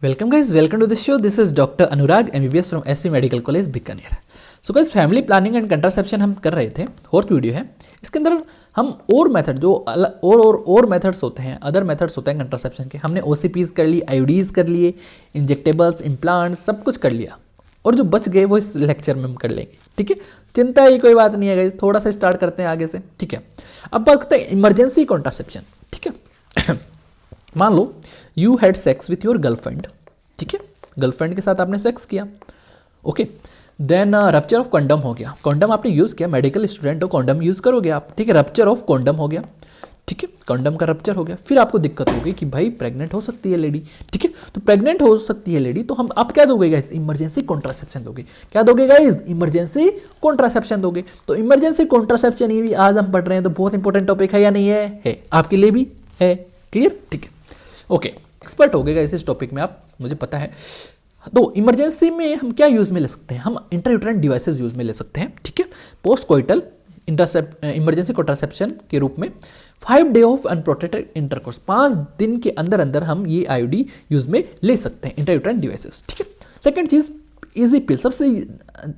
Welcome guys, welcome to this show. This is doctor Anurag MBBS from SC medical college Bikaner. So guys, family planning and contraception हम कर रहे थे. Fourth video है. इसके अंदर हम और मेथड जो और मेथड्स होते हैं, अदर मेथड्स होते हैं कंट्रासेप्शन के, हमने OCPs कर ली, IUDs कर लिए, इंजेक्टेबल्स, इम्प्लांट्स, सब कुछ कर लिया. और जो बच गए वो इस लेक्चर में हम कर लेंगे. ठीक है, चिंता ही कोई बात नहीं है गाइज. थोड़ा सा स्टार्ट करते हैं आगे से. ठीक है, अब बात करते हैं इमरजेंसी कॉन्ट्रासेप्शन. ठीक है, मान लो you had sex with your girlfriend. ठीक है, गर्लफ्रेंड के साथ आपने सेक्स किया. Okay, then rupture of condom हो गया. कॉन्डम आपने यूज़ किया, मेडिकल स्टूडेंट हो, कॉन्डम यूज़ करोगे आप. ठीक है, रप्चर ऑफ कॉन्डम हो गया. ठीक है, कॉन्डम का रप्चर हो गया. फिर आपको दिक्कत होगी कि भाई प्रेग्नेंट हो सकती है लेडी. ठीक है, तो प्रेग्नेंट हो सकती है लेडी, तो हम आप क्या दोगे गाइस? इमरजेंसी कॉन्ट्रासेप्शन दोगे. क्या दोगे गाइस? इमरजेंसी कॉन्ट्रासेप्शन दोगे. तो इमरजेंसी कॉन्ट्रासेप्शन ये भी आज हम पढ़ रहे हैं, तो बहुत इंपॉर्टेंट टॉपिक है या नहीं है? है, आपके लिए भी है. क्लियर? ठीक है, ओके, एक्सपर्ट हो गए गाइस इस टॉपिक में आप, मुझे पता है. तो इमरजेंसी में हम क्या यूज में ले सकते हैं? हम इंट्रायूटेराइन डिवाइसेस यूज में ले सकते हैं. ठीक है, पोस्ट कोइटल इमरजेंसी कॉन्ट्रासेप्शन के रूप में 5 डे ऑफ अनप्रोटेक्टेड इंटरकोर्स, 5 दिन के अंदर अंदर हम ये IUD यूज में ले सकते हैं, इंट्रायूटेराइन डिवाइसेस. ठीक है, सेकंड चीज इजी पिल. सबसे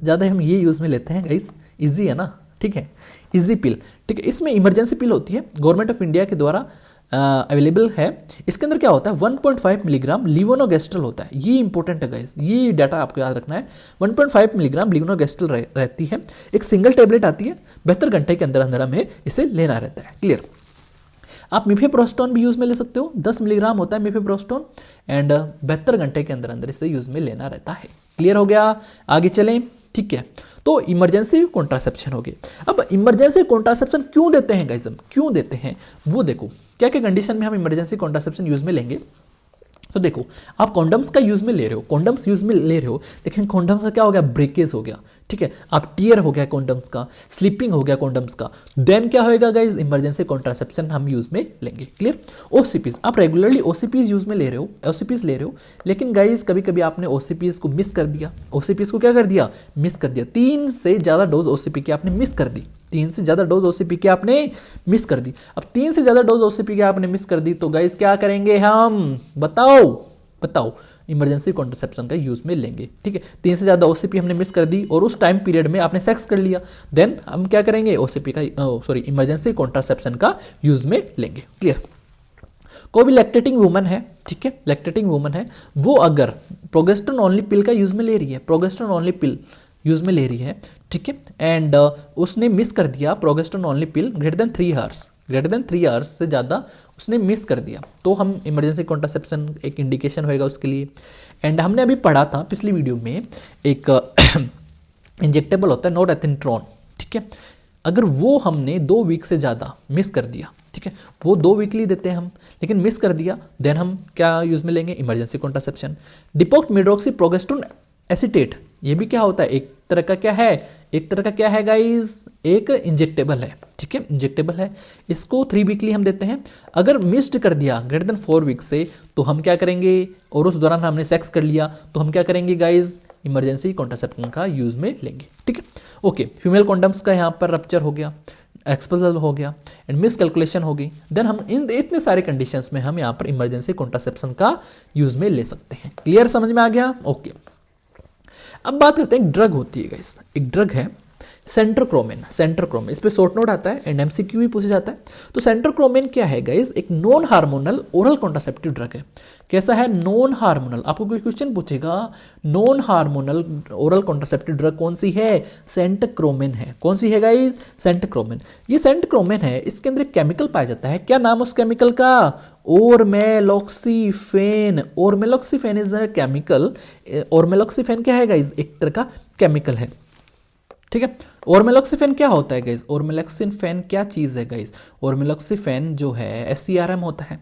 ज्यादा हम ये यूज में लेते हैं गाइस, इजी है ना. ठीक है, इजी पिल. ठीक है, इसमें इमरजेंसी पिल होती है, गवर्नमेंट ऑफ इंडिया के द्वारा अवेलेबल है. इसके अंदर क्या होता है? 1.5 मिलीग्राम लिवोनोगेस्ट्रल होता है. ये इंपॉर्टेंट है गाइस, ये डाटा आपको याद रखना है. 1.5 मिलीग्राम लिवोनोगेस्ट्रल रहती है. एक सिंगल टेबलेट आती है, 72 घंटे के अंदर अंदर हमें इसे लेना रहता है. क्लियर? आप मिफेप्रोस्टोन भी यूज में ले सकते हो. 10 मिलीग्राम होता है मिफेप्रोस्टोन, एंड 72 घंटे के अंदर अंदर इसे यूज में लेना रहता है. क्लियर हो गया? आगे चलें. ठीक है, तो इमरजेंसी कॉन्ट्रासेप्शन हो गई. अब इमरजेंसी कॉन्ट्रासेप्शन क्यों देते हैं गाइस? हम क्यों देते हैं वो देखो. क्या क्या कंडीशन में हम इमरजेंसी कॉन्ट्रासेप्शन यूज में लेंगे? तो देखो, आप कॉन्डम्स का यूज में ले रहे हो, कॉन्डम्स यूज में ले रहे हो, लेकिन कॉन्डम्स का क्या हो गया? ब्रेकेज हो गया. ठीक है, आप टीयर हो गया कॉन्डम्स का, स्लिपिंग हो गया कॉन्डम्स का. देन क्या होएगा गाइज? इमरजेंसी कॉन्ट्रासेप्शन हम यूज में लेंगे. क्लियर? OCPs, आप रेगुलरली OCPs यूज में ले रहे हो, OCPs ले रहे हो, लेकिन गाइज कभी कभी आपने OCPs को मिस कर दिया. OCPs को क्या कर दिया? मिस कर दिया. 3 से ज्यादा डोज OCP की आपने मिस कर दी. 3 से ज्यादा डोज OCP की आपने मिस कर दी. अब 3 से ज्यादा डोज OCP की आपने मिस कर दी, तो गाइज क्या करेंगे हम? बताओ. इमरजेंसी कॉन्ट्रासेप्शन का यूज में लेंगे. ठीक है, 3 से ज्यादा OCP हमने मिस कर दी और उस टाइम पीरियड में आपने सेक्स कर लिया, देन हम क्या करेंगे? OCP का इमरजेंसी कॉन्ट्रासेप्शन का यूज में लेंगे. क्लियर? कोई भी लैक्टेटिंग वुमन है, ठीक है, लैक्टेटिंग वुमन है, वो अगर प्रोजेस्टेरोन ओनली पिल का यूज में ले रही है, प्रोजेस्टेरोन ओनली पिल यूज में ले रही है, ठीक है, एंड उसने मिस कर दिया प्रोजेस्टेरोन ओनली पिल ग्रेटर देन 3 आवर्स से ज़्यादा उसने मिस कर दिया, तो हम इमरजेंसी कॉन्ट्रासेप्शन एक इंडिकेशन होएगा उसके लिए. एंड हमने अभी पढ़ा था पिछली वीडियो में, एक इंजेक्टेबल होता है नॉरेथिनट्रोन. ठीक है, अगर वो हमने 2 वीक से ज़्यादा मिस कर दिया, ठीक है, वो 2 वीकली देते हैं हम, लेकिन मिस कर दिया, देन हम क्या यूज़ में लेंगे? Emergency contraception. Depot medroxyprogesterone acetate, ये भी क्या होता है? एक तरह का क्या है गाइस? एक इंजेक्टेबल है. ठीक है, इंजेक्टेबल है. इसको 3 वीकली हम देते हैं. अगर मिस्ड कर दिया ग्रेटर देन 4 वीक से, तो हम क्या करेंगे? और उस दौरान हमने सेक्स कर लिया, तो हम क्या करेंगे गाइस? इमरजेंसी कॉन्ट्रासेप्शन का यूज में लेंगे. ठीक है, ओके. फीमेल कॉन्डम्स का यहाँ पर रप्चर हो गया, एक्सपोजल हो गया, एंड मिस कैलकुलेशन हो गई, देन हम इन इतने सारे कंडीशंस में हम यहाँ पर इमरजेंसी कॉन्ट्रासेप्शन का यूज में ले सकते हैं. क्लियर? समझ में आ गया? ओके. अब बात करते हैं, एक ड्रग होती है गाइस, एक ड्रग है सेंट्रोक्रोमेन. इस पे शॉर्ट नोट आता है एंड MCQ भी पूछा जाता है. तो सेंट्रोक्रोमेन क्या है गाइस? एक non hormonal oral contraceptive drug है. कैसा है? Non hormonal. आपको कोई क्वेश्चन पूछेगा, non hormonal oral contraceptive drug कौन सी है? सेंट्रोक्रोमेन है. कौन सी है गाइस? सेंट्रोक्रोमेन. ये सेंट्रोक्रोमेन है, इसके अंदर एक केमिकल पाया जाता है. क्या नाम उस केमिकल का? ओरमेलॉक्सीफेन. ओरमेलॉक्सीफेन इज अ केमिकल. ओरमेलॉक्सीफेन क्या है गाइस? एक तरह का केमिकल है. ठीक है, ओरमेलॉक्सीफेन क्या होता है गाइस? ओरमेलॉक्सीफेन क्या चीज है गाइस? ओरमेलॉक्सीफेन जो है SCRM होता है,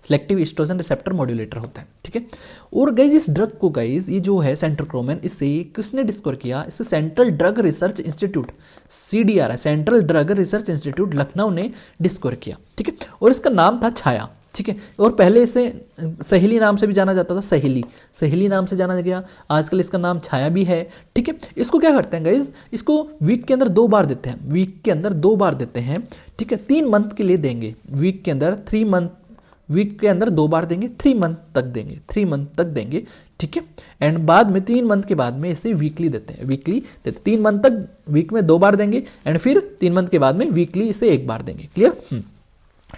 सिलेक्टिव एस्ट्रोजन रिसेप्टर मॉड्यूलेटर होता है. ठीक है, और गाइस इस ड्रग को गाइस, ये जो है सेंट्रोक्रोमेन, इसे किसने डिस्कवर किया? इसे central drug research institute, CDR, central drug research institute Lucknow ने डिस्कवर किया. ठीक है, और इसका नाम था छाया. ठीक है, और पहले इसे सहेली नाम से भी जाना जाता था. सहेली नाम से जाना गया. आजकल इसका नाम छाया भी है. ठीक है, इसको क्या करते हैं गाइज? इसको वीक के अंदर 2 बार देते हैं. ठीक है, 3 मंथ के लिए देंगे. वीक के अंदर 3 मंथ वीक के अंदर 2 बार देंगे, 3 मंथ तक देंगे, 3 मंथ तक देंगे, ठीक है। एंड बाद में 3 मंथ के बाद में इसे वीकली देते हैं, वीकली देते 3 मंथ तक वीक में 2 बार देंगे एंड फिर 3 मंथ के बाद में वीकली इसे 1 बार देंगे। क्लियर?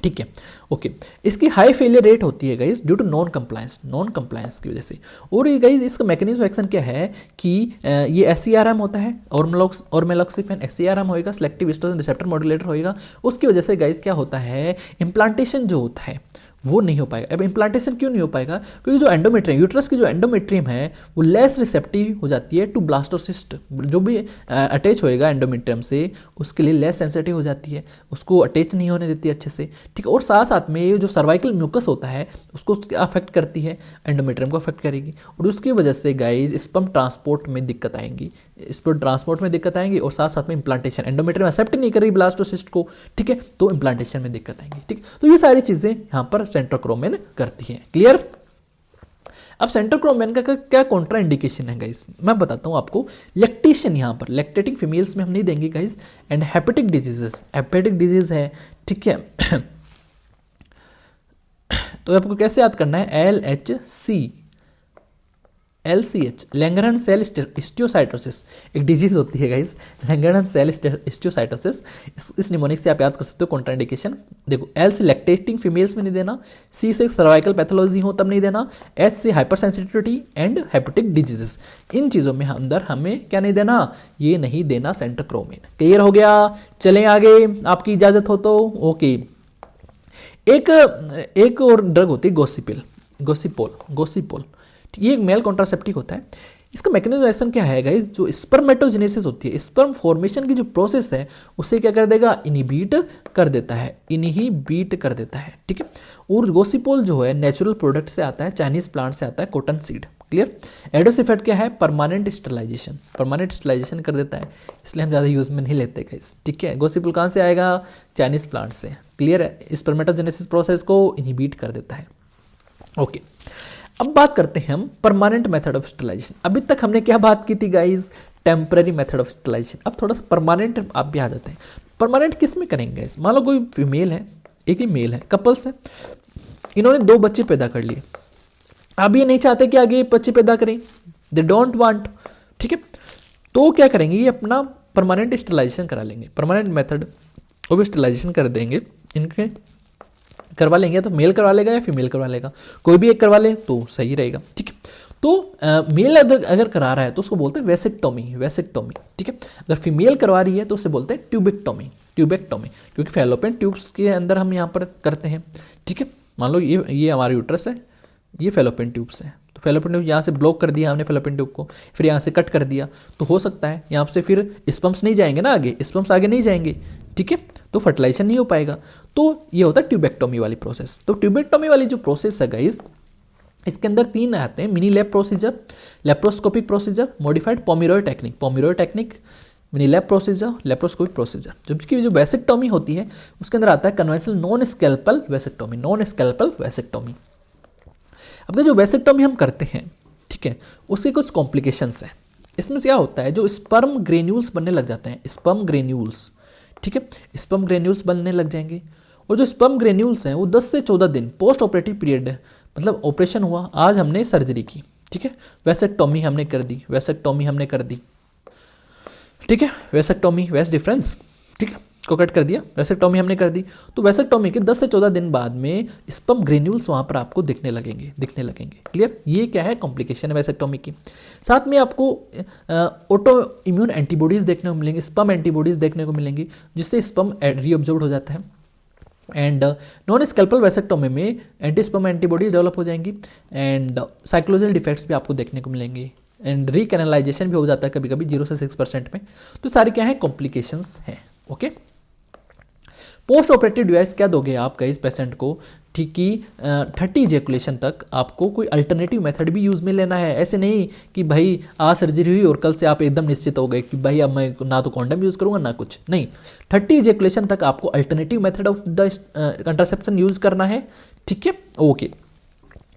ठीक है, ओके। इसकी हाई फेलियर रेट होती है guys due to non compliance की वजह से। और ये गाइज इसका मैकेनिज्म एक्शन क्या है कि ये SCRM होता है और मेलॉक्सिफेन SCRM होएगा, सिलेक्टिव एस्ट्रोजन रिसेप्टर मॉड्यूलेटर होएगा। उसकी वजह से गाइज क्या होता है, इम्प्लांटेशन जो होता है वो नहीं हो पाएगा। अब इम्प्लांटेशन क्यों नहीं हो पाएगा? क्योंकि जो एंडोमेट्रियम, यूट्रस की जो एंडोमेट्रियम है वो लेस रिसेप्टिव हो जाती है टू ब्लास्टोसिस्ट। जो भी अटैच होएगा एंडोमेट्रियम से उसके लिए लेस सेंसिटिव हो जाती है, उसको अटैच नहीं होने देती अच्छे से, ठीक है। और साथ साथ में ये जो सर्वाइकल म्यूकस होता है उसको अफेक्ट करती है, एंडोमेट्रियम को अफेक्ट करेगी और उसकी वजह से गाइज स्पर्म ट्रांसपोर्ट में दिक्कत आएंगी, स्पर्म ट्रांसपोर्ट में दिक्कत आएंगी और साथ साथ में इम्प्लांटेशन, एंडोमेट्रियम एक्सेप्ट नहीं करेगी ब्लास्टोसिस्ट को, ठीक है, तो इम्प्लांटेशन में दिक्कत आएंगी, ठीक। तो ये सारी चीजें यहाँ पर सेंट्रोक्रोमेन करती हैं। क्लियर? अब सेंट्रोक्रोमेन का क्या कॉन्ट्रा इंडिकेशन है गाइस, मैं बताता हूं आपको। लैक्टेशन, यहाँ पर लैक्टेटिंग फीमेल्स में हम नहीं देंगे guys. And hepatic diseases, hepatic disease है, ठीक है। तो आपको कैसे याद करना है, LCH लैंगरहन सेल हिस्टियोसाइटोसिस एक डिजीज होती है गाइस, लैंगरहन सेल हिस्टियोसाइटोसिस। इस निमोनिक से आप याद कर सकते हो कॉन्ट्राइंडिकेशन। देखो, L से लैक्टेटिंग फीमेल्स में नहीं देना, C से सर्वाइकल पैथोलॉजी हो तब नहीं देना, H से hypersensitivity and hepatic diseases, इन चीज़ों में अंदर हमें क्या नहीं देना, ये नहीं देना सेंट्रोक्रोमेन। क्लियर हो गया? चलें आगे, आपकी इजाजत हो तो। ओके, एक और ड्रग होती है गोसिपोल। ये एक मेल कॉन्ट्रासेप्टिव होता है। इसका मैकेनिज्म एक्शन क्या है गाइस, जो स्पर्मेटोजेनेसिस होती है, स्पर्म फॉर्मेशन की जो प्रोसेस है उसे क्या कर देगा, इनहिबिट कर देता है, ठीक है। और गोसिपोल जो है नेचुरल प्रोडक्ट से आता है, चाइनीज प्लांट से आता है, cotton seed. Clear? Adverse effect क्या है, परमानेंट स्टरलाइजेशन कर देता है, इसलिए हम ज़्यादा यूज में नहीं लेते गाइस, ठीक है। गोसिपोल कहाँ से आएगा, चाइनीज प्लांट से। क्लियर है? स्पर्मेटोजेनेसिस प्रोसेस को इनहिबिट कर देता है। ओके, अब बात करते हैं हम परमानेंट मेथड ऑफ स्टरलाइजेशन। अभी तक हमने क्या बात की थी guys, temporary method of sterilisation. अब थोड़ा सा परमानेंट आप भी आ जाते हैं। परमानेंट किस में करेंगे गाइस? मान लो कोई फीमेल है, एक ही मेल है, कपल्स है, इन्होंने 2 बच्चे पैदा कर लिए, अब ये नहीं चाहते कि आगे बच्चे पैदा करें, दे डोंट वांट, ठीक है। तो क्या करेंगे, ये अपना परमानेंट स्टरलाइजेशन करा लेंगे, परमानेंट मेथड ऑफ स्टरलाइजेशन कर देंगे, इनके करवा लेंगे। तो मेल करवा लेगा या फीमेल करवा लेगा, कोई भी एक करवा ले तो सही रहेगा, ठीक है। तो मेल अगर करा रहा है तो उसको बोलते हैं वेसेक्टोमी, ठीक है। अगर फीमेल करवा रही है तो उसे बोलते हैं ट्यूबेक्टोमी, क्योंकि फैलोपियन ट्यूब्स के अंदर हम यहाँ पर करते हैं, ठीक है। मान लो ये हमारा यूट्रस है, ये फैलोपियन ट्यूब्स है, तो फैलोपियन ट्यूब यहाँ से ब्लॉक कर दिया हमने फैलोपियन ट्यूब को, फिर यहाँ से कट कर दिया, तो हो सकता है यहाँ से फिर स्पर्म्स नहीं जाएंगे ना आगे, स्पर्म्स आगे नहीं जाएंगे, ठीक है, तो फर्टिलाइजेशन नहीं हो पाएगा। तो ये होता है ट्यूबेक्टोमी वाली प्रोसेस। तो ट्यूबेक्टोमी वाली जो प्रोसेस है गाइस, इसके अंदर 3 आते हैं, mini lab procedure, laparoscopic procedure, modified Pomeroy technique, mini lab procedure, laparoscopic procedure. जबकि जो वेसेक्टोमी होती है उसके अंदर आता है कन्वेंशनल नॉन स्कैल्पल वेसेक्टोमी। अब जो वेसेक्टोमी हम करते हैं, ठीक है, उसके कुछ कॉम्प्लिकेशंस हैं। इसमें क्या होता है, जो स्पर्म ग्रेन्यूल्स बनने लग जाते हैं, स्पर्म ग्रेन्यूल्स, ठीक है, स्पर्म ग्रेन्यूल्स बनने लग जाएंगे। और जो स्पर्म ग्रेन्यूल्स हैं वो 10 से 14 दिन पोस्ट ऑपरेटिव पीरियड है, मतलब ऑपरेशन हुआ, आज हमने सर्जरी की, ठीक है, वेसेक्टोमी हमने कर दी, ठीक है, वेसेक्टोमी, वेस्ट डिफरेंस, ठीक है, को कट कर दिया, वेसेक्टोमी हमने कर दी। तो वेसेक्टोमी के 10 से 14 दिन बाद में स्पर्म ग्रेन्यूल्स वहाँ पर आपको दिखने लगेंगे। क्लियर? ये क्या है, कॉम्प्लिकेशन है वेसेक्टोमी की। साथ में आपको ऑटो इम्यून एंटीबॉडीज़ देखने को मिलेंगे, स्पर्म एंटीबॉडीज़ देखने को मिलेंगी, जिससे स्पर्म रीअब्जॉर्ब्ड हो जाता है। एंड नॉन स्कैल्पल वेसेक्टोमी में एंटी स्पर्म एंटीबॉडीज डेवलप हो जाएंगी एंड साइकोलॉजिकल डिफेक्ट्स भी आपको देखने को मिलेंगे एंड रिकैनलाइजेशन भी हो जाता है कभी कभी 0 से 6% में। तो सारे क्या है, कॉम्प्लिकेशंस हैं। ओके, पोस्ट ऑपरेटिव डिवाइस क्या दोगे आप इस पेशेंट को, ठीक कि 30 इजैकुलेशन तक आपको कोई अल्टरनेटिव मेथड भी यूज़ में लेना है। ऐसे नहीं कि भाई आज सर्जरी हुई और कल से आप एकदम निश्चित हो गए कि भाई अब मैं ना तो कॉन्डम यूज़ करूँगा ना कुछ, नहीं, 30 इजैकुलेशन तक आपको alternative method of the contraception use करना है, ठीक है। ओके,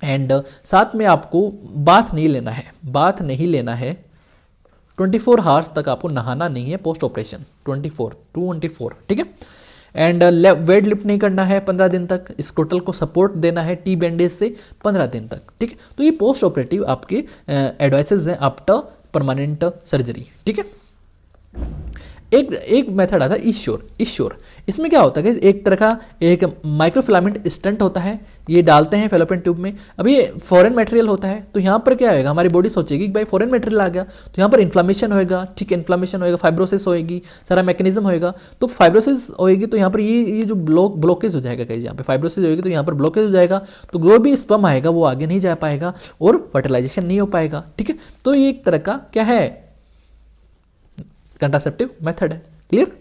एंड साथ में आपको बाथ नहीं लेना है, 24 आवर्स तक आपको नहाना नहीं है पोस्ट ऑपरेशन, 24, ठीक है। एंड वेट लिफ्ट नहीं करना है 15 दिन तक, स्क्रोटल को सपोर्ट देना है टी बैंडेज से 15 दिन तक, ठीक है। तो ये पोस्ट ऑपरेटिव आपके एडवाइसेज हैं आफ्टर परमानेंट सर्जरी, ठीक है। एक मेथड आता है ईश्योर। इसमें क्या होता है कि एक तरह का एक माइक्रोफिलामेंट स्टंट होता है, ये डालते हैं फेलोपियन ट्यूब में। अब ये फॉरेन मटेरियल होता है, तो यहाँ पर क्या होगा, हमारी बॉडी सोचेगी कि भाई फॉरेन मटेरियल आ गया तो यहाँ पर इन्फ्लामेशन होएगा, ठीक है, इन्फ्लामेशन होएगा, फाइब्रोसिस होएगी, सारा मैकेनिज्म होएगा। तो फाइब्रोसिस होएगी तो यहाँ पर ये जो ब्लॉकेज हो जाएगा, कहीं यहाँ पे फाइब्रोसिस होएगी तो यहाँ पर ब्लॉकेज हो जाएगा, तो जो भी स्पर्म आएगा वो आगे नहीं जा पाएगा और फर्टिलाइजेशन नहीं हो पाएगा, ठीक है। तो ये एक तरह का क्या है, कंट्रासेप्टिव मेथड है, क्लियर।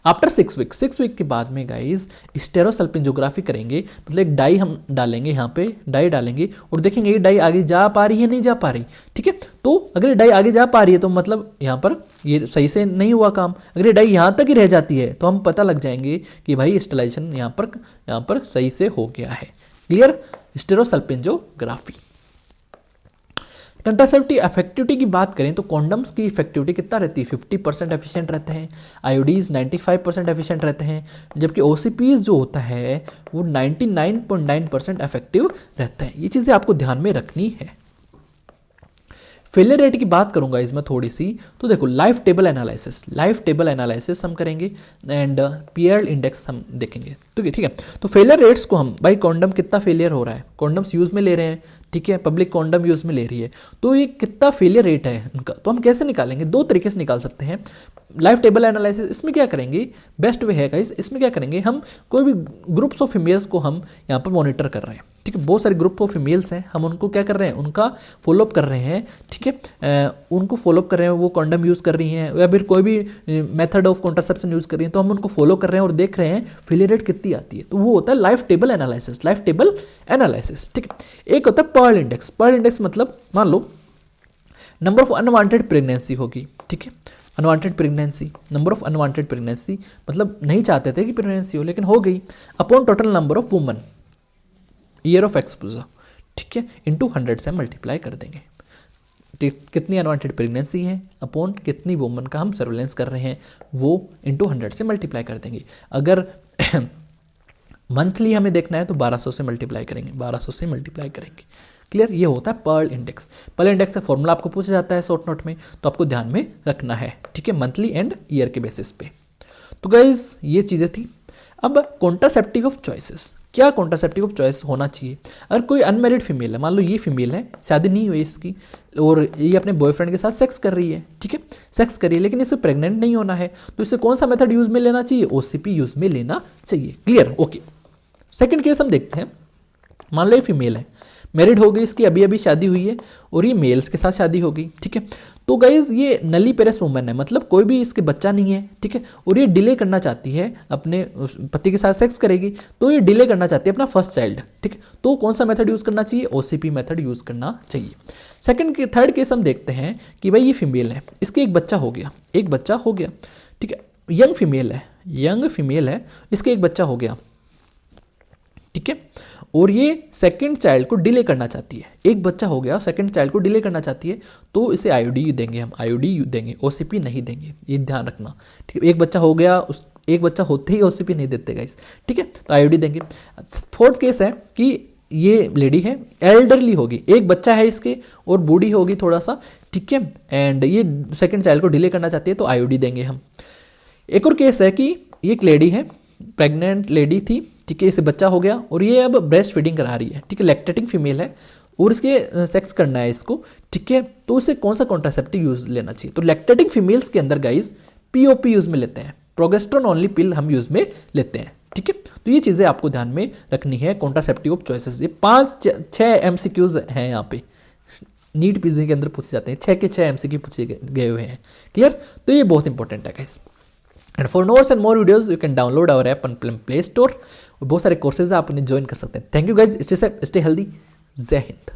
आफ्टर 6 वीक के बाद में गाइज स्टेरोसल्पिंजोग्राफी करेंगे, मतलब एक डाई हम डालेंगे, यहाँ पे डाई डालेंगे और देखेंगे ये डाई आगे जा पा रही है नहीं जा पा रही, ठीक है। तो अगर डाई आगे जा पा रही है तो मतलब यहाँ पर ये सही से नहीं हुआ काम। अगर ये डाई यहाँ तक ही रह जाती है तो हम पता लग जाएंगे कि भाई स्टेलाइजेशन यहाँ पर सही से हो गया है, क्लियर। स्टेरोसल्पिंजोग्राफी। कंट्रासेप्टिव इफेक्टिविटी की बात करें तो कॉन्डम्स की इफेक्टिविटी कितना रहती है, 50% एफिशिएंट रहते हैं, आईओडीज 95% एफिशिएंट रहते हैं, जबकि ओसीपीज जो होता है वो 99.9% इफेक्टिव रहता है। ये चीज़ें आपको ध्यान में रखनी है। फेलियर रेट की बात करूंगा इसमें थोड़ी सी, तो देखो लाइफ टेबल एनालिसिस हम करेंगे एंड पीएल इंडेक्स हम देखेंगे, ठीक है। तो फेलियर रेट्स को हम, भाई कॉन्डम कितना फेलियर हो रहा है, कॉन्डम्स यूज में ले रहे हैं, ठीक है, पब्लिक कॉन्डम यूज में ले रही है, तो ये कितना फेलियर रेट है उनका, तो हम कैसे निकालेंगे, दो तरीके से निकाल सकते हैं। लाइफ टेबल एनालिसिस, इसमें क्या करेंगे, बेस्ट वे है गाइस, इसमें क्या करेंगे, हम कोई भी ग्रुप्स ऑफ फीमेल्स को हम यहाँ पर मॉनिटर कर रहे हैं, ठीक है, बहुत सारे ग्रुप ऑफ फीमेल्स हैं, हम उनको क्या कर रहे हैं, उनका फॉलोअप कर रहे हैं, ठीक है, उनको फॉलोअप कर रहे हैं, वो कॉन्डम यूज़ कर रही हैं या फिर कोई भी मेथड ऑफ कॉन्ट्रासेप्शन यूज़ कर रही हैं, तो हम उनको फॉलो कर रहे हैं और देख रहे हैं फेलियर रेट कितनी आती है, तो वो होता है लाइफ टेबल एनालिसिस, ठीक है। एक होता है पर्ल इंडेक्स मतलब मान लो नंबर ऑफ अनवांटेड प्रेगनेंसी होगी, ठीक है, नंबर ऑफ अनवांटेड प्रेगनेंसी मतलब नहीं चाहते थे कि प्रेगनेंसी हो लेकिन हो गई, upon total number of woman year of exposure, ठीक है, इंटू 100 से मल्टीप्लाई कर देंगे, कितनी अनवांटेड प्रेगनेंसी है अपॉन कितनी वुमन का हम सर्वेलेंस कर रहे हैं वो इंटू 100 से मल्टीप्लाई कर देंगे। अगर मंथली हमें देखना है तो 1200 से मल्टीप्लाई करेंगे, क्लियर। ये होता है पर्ल इंडेक्स का फॉर्मूला आपको पूछा जाता है शॉर्ट नोट में, तो आपको ध्यान में रखना है, ठीक है, मंथली एंड ईयर के बेसिस पे। तो गाइज ये चीज़ें थी। अब कॉन्ट्रासेप्टिव ऑफ चॉइसेस, क्या कॉन्ट्रासेप्टिव ऑफ चॉइस होना चाहिए। अगर कोई अनमेरिड फीमेल है, मान लो ये फीमेल है, शादी नहीं हुई इसकी और ये अपने बॉयफ्रेंड के साथ सेक्स कर रही है, ठीक है, सेक्स कर रही है लेकिन इसे प्रेग्नेंट नहीं होना है, तो इसे कौन सा मेथड यूज में लेना चाहिए, ओसीपी यूज में लेना चाहिए, क्लियर, ओके। सेकंड केस हम देखते हैं, मान लो ये फीमेल है, मैरिड हो गई, इसकी अभी अभी शादी हुई है और ये मेल्स के साथ शादी हो गई, ठीक है। तो गाइज ये नली पेरेस वुमन है, मतलब कोई भी इसके बच्चा नहीं है, ठीक है, और ये डिले करना चाहती है, अपने पति के साथ सेक्स करेगी तो ये डिले करना चाहती है अपना फर्स्ट चाइल्ड, ठीक है। तो कौन सा मेथड यूज करना चाहिए, ओसीपी मेथड यूज करना चाहिए। थर्ड केस हम देखते हैं कि भाई ये फीमेल है, इसके एक बच्चा हो गया, ठीक है, यंग फीमेल है, इसके एक बच्चा हो गया, ठीक है, और ये सेकंड चाइल्ड को डिले करना चाहती है, एक बच्चा हो गया सेकंड चाइल्ड को डिले करना चाहती है, तो इसे आईओडी देंगे, हम आईओडी देंगे, ओसीपी नहीं देंगे, ये ध्यान रखना, ठीक है। एक बच्चा हो गया, एक बच्चा होते ही ओसीपी नहीं देते गाइस, ठीक है, तो आईओडी देंगे। फोर्थ केस है कि ये लेडी है, एल्डरली होगी, एक बच्चा है इसके और बूढ़ी होगी थोड़ा सा, ठीक है, एंड ये सेकंड चाइल्ड को डिले करना चाहती है, तो आईओडी देंगे हम। एक और केस है कि ये एक लेडी है, प्रेग्नेंट लेडी थी, ठीक है, इसे बच्चा हो गया और ये अब ब्रेस्ट फीडिंग करा रही है, ठीक है, लैक्टेटिंग फीमेल है और इसके सेक्स करना है इसको, ठीक है, तो उसे कौन सा कॉन्ट्रासेप्टिव यूज लेना चाहिए। तो लैक्टेटिंग फीमेल्स के अंदर गाइज पीओपी यूज में लेते हैं, प्रोजेस्टेरोन ओनली पिल हम यूज में लेते हैं, ठीक है। तो ये चीजें आपको ध्यान में रखनी है कॉन्ट्रासेप्टिव ऑफ चॉइसेस। ये 5-6 एमसीक्यूज हैं यहाँ पे, नीट पीजी के अंदर पूछे जाते हैं, 6 के 6 एमसीक्यू पूछे गए हुए हैं, क्लियर। तो ये बहुत इंपॉर्टेंट है guys. And for notes and more videos you can download our app on play store, बहुत सारे कोर्सेज आप उन्हें ज्वाइन कर सकते हैं। Thank you guys, stay safe, stay healthy, जय हिंद।